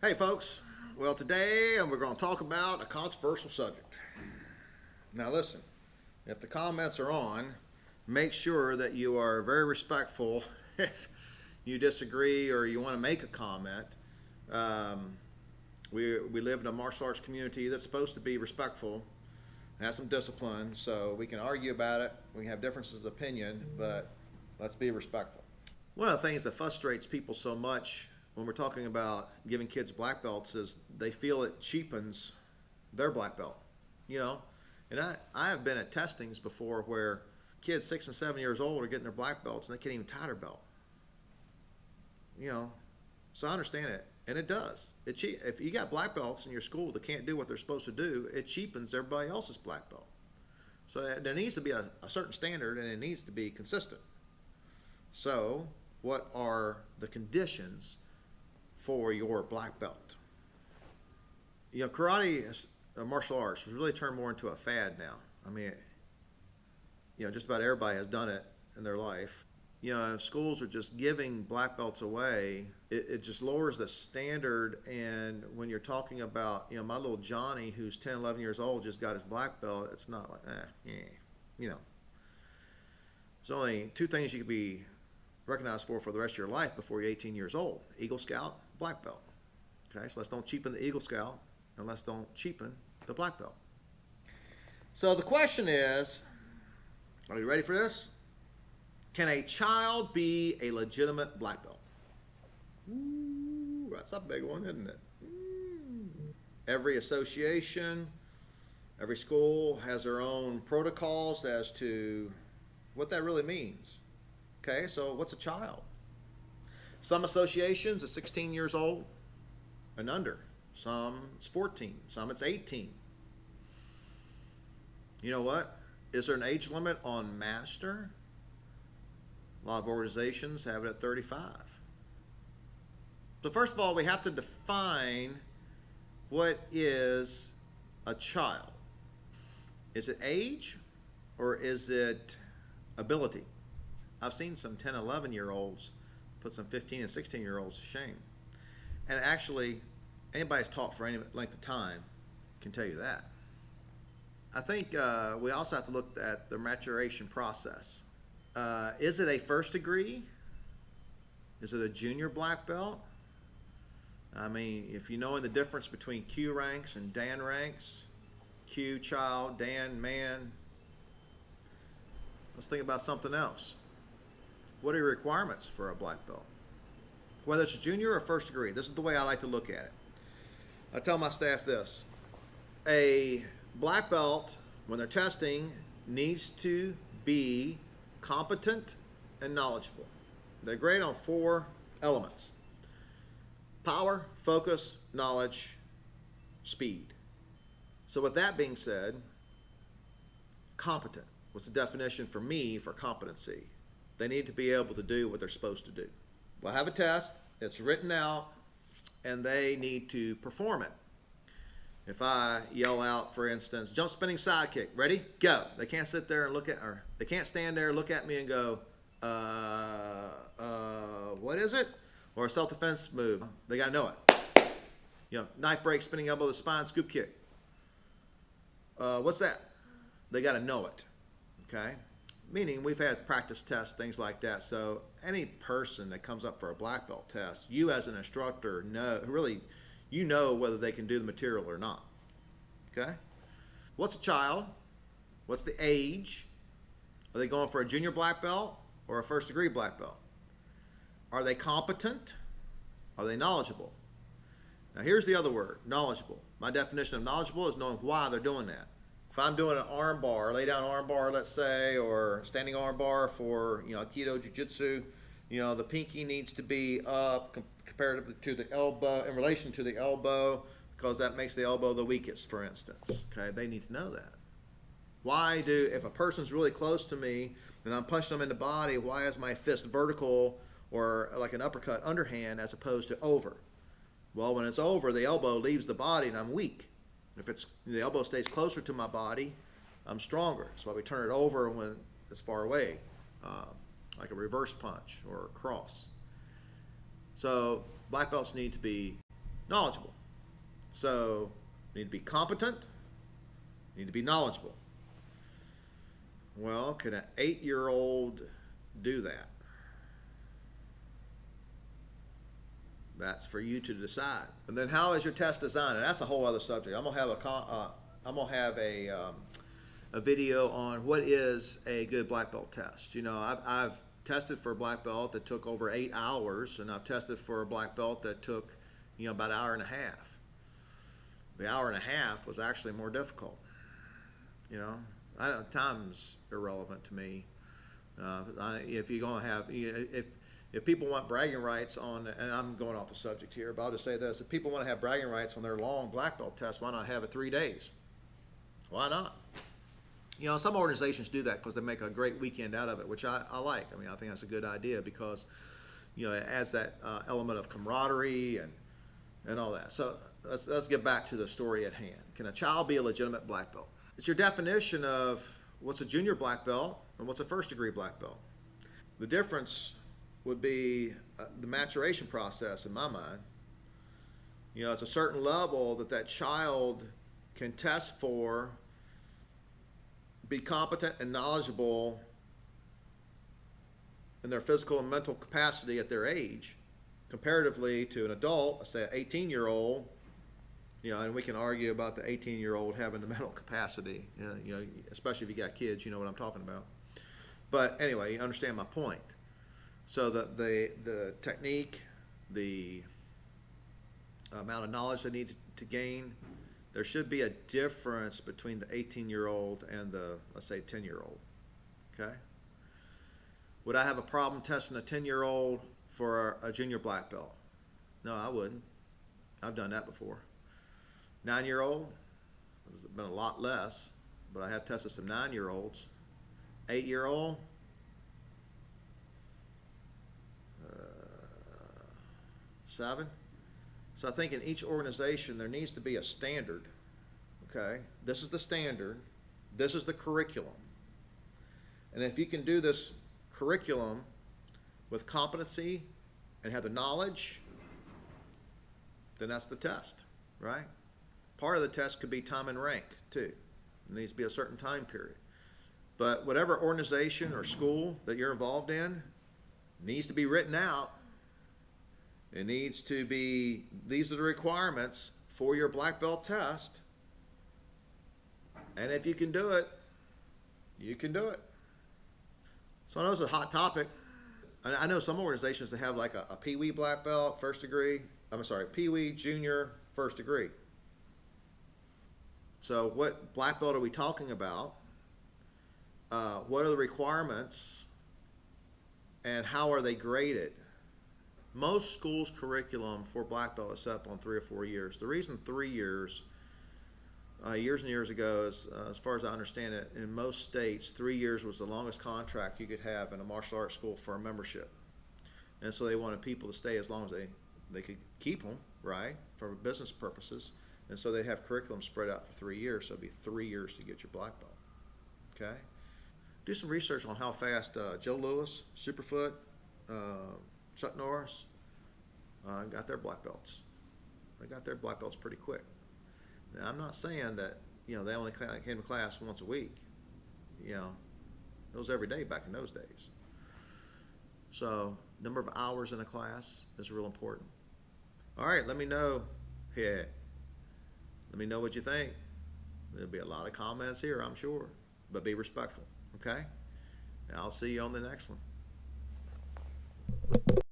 Hey folks, well today we're going to talk about a controversial subject. Now listen, if the comments are on, make sure that you are very respectful if you disagree or you want to make a comment. Um, we live in a martial arts community that's supposed to be respectful, have some discipline, so we can argue about it, we can have differences of opinion, but let's be respectful. One of the things that frustrates people so much when we're talking about giving kids black belts is they feel it cheapens their black belt. You know, and I have been at testings before where kids 6 and 7 years old are getting their black belts and they can't even tie their belt. You know, so I understand it, and it does. If you got black belts in your school that can't do what they're supposed to do, it cheapens everybody else's black belt. So there needs to be a certain standard, and it needs to be consistent. So, what are the conditions for your black belt? You know, karate, martial arts, has really turned more into a fad now. I mean, you know, just about everybody has done it in their life. You know, if schools are just giving black belts away, it just lowers the standard. And when you're talking about, you know, my little Johnny who's 10, 11 years old just got his black belt, it's not like, you know. There's only two things you could be recognized for the rest of your life before you're 18 years old: Eagle Scout, black belt. Okay, so let's don't cheapen the Eagle Scout, and let's don't cheapen the black belt. So the question is, are you ready for this? Can a child be a legitimate black belt? Ooh, that's a big one, isn't it? Every association, every school has their own protocols as to what that really means. Okay, so what's a child? Some associations are 16 years old and under. Some it's 14. Some it's 18. You know what? Is there an age limit on master? A lot of organizations have it at 35. So first of all, we have to define what is a child. Is it age or is it ability? I've seen some 10, 11-year-olds put some 15 and 16-year-olds to shame. And actually, anybody who's taught for any length of time can tell you that. I think we also have to look at the maturation process. Is it a first degree? Is it a junior black belt? I mean, if you know the difference between Q ranks and Dan ranks, Q child, Dan man, let's think about something else. What are your requirements for a black belt? Whether it's a junior or first degree, this is the way I like to look at it. I tell my staff this: a black belt, when they're testing, needs to be competent and knowledgeable. They grade on 4 elements: power, focus, knowledge, speed. So with that being said, competent. What's the definition for me for competency? They need to be able to do what they're supposed to do. We'll have a test, it's written out, and they need to perform it. If I yell out, for instance, jump spinning side kick, ready, go. They can't sit there and look at, or they can't stand there, look at me and go, what is it? Or a self-defense move. They gotta know it. You know, knife break, spinning elbow to the spine, scoop kick. What's that? They gotta know it, okay? Meaning we've had practice tests, things like that. So any person that comes up for a black belt test, you as an instructor know, really, you know whether they can do the material or not. Okay? What's a child? What's the age? Are they going for a junior black belt or a first degree black belt? Are they competent? Are they knowledgeable? Now here's the other word, knowledgeable. My definition of knowledgeable is knowing why they're doing that. If I'm doing an arm bar, lay down arm bar, let's say, or standing arm bar for, you know, Aikido Jiu-Jitsu, you know, the pinky needs to be up comparatively to the elbow, in relation to the elbow, because that makes the elbow the weakest, for instance. Okay, they need to know that. If a person's really close to me and I'm punching them in the body, why is my fist vertical or like an uppercut underhand as opposed to over? Well, when it's over, the elbow leaves the body and I'm weak. If the elbow stays closer to my body, I'm stronger. That's why we turn it over when it's far away, like a reverse punch or a cross. So black belts need to be knowledgeable. So you need to be competent, you need to be knowledgeable. Well, can an 8-year-old do that? That's for you to decide. And then how is your test designed? And that's a whole other subject. I'm gonna have a video on what is a good black belt test. You know, I've tested for a black belt that took over 8 hours, and I've tested for a black belt that took, you know, about an hour and a half. The hour and a half was actually more difficult. You know, time's irrelevant to me. If you're gonna have, if people want bragging rights on, and I'm going off the subject here, but I'll just say this: if people want to have bragging rights on their long black belt test, why not have it 3 days? Why not? You know, some organizations do that because they make a great weekend out of it, which I like. I mean, I think that's a good idea because, you know, it adds that element of camaraderie and all that. So let's get back to the story at hand. Can a child be a legitimate black belt? It's your definition of what's a junior black belt and what's a first degree black belt. The difference would be the maturation process in my mind. You know, it's a certain level that child can test for, be competent and knowledgeable in their physical and mental capacity at their age, comparatively to an adult, let's say an 18-year-old, you know, and we can argue about the 18-year-old having the mental capacity, you know, especially if you got kids, you know what I'm talking about. But anyway, you understand my point. So the technique, the amount of knowledge they need to gain, there should be a difference between the 18-year-old and the, let's say, 10-year-old, okay? Would I have a problem testing a 10-year-old for a junior black belt? No, I wouldn't. I've done that before. 9-year-old, there's been a lot less, but I have tested some 9-year-olds. 8-year-old, 7. So I think in each organization there needs to be a standard, okay? This is the standard, this is the curriculum. And if you can do this curriculum with competency and have the knowledge, then that's the test, right? Part of the test could be time and rank too. It needs to be a certain time period. But whatever organization or school that you're involved in needs to be written out. It needs to be, these are the requirements for your black belt test. And if you can do it, you can do it. So I know it's a hot topic. I know some organizations that have like a Pee-wee black belt, first degree. Pee-wee, junior, first degree. So what black belt are we talking about? What are the requirements? And how are they graded? Most schools' curriculum for black belt is set up on 3 or 4 years. The reason 3 years, years and years ago, is, as far as I understand it, in most states, 3 years was the longest contract you could have in a martial arts school for a membership. And so they wanted people to stay as long as they could keep them, right, for business purposes. And so they have curriculum spread out for 3 years, so it'd be 3 years to get your black belt, okay? Do some research on how fast Joe Louis, Superfoot, Chuck Norris got their black belts. They got their black belts pretty quick. Now, I'm not saying that, you know, they only came to class once a week. You know, it was every day back in those days. So, number of hours in a class is real important. All right, let me know. Yeah, let me know what you think. There'll be a lot of comments here, I'm sure, but be respectful, okay? And I'll see you on the next one.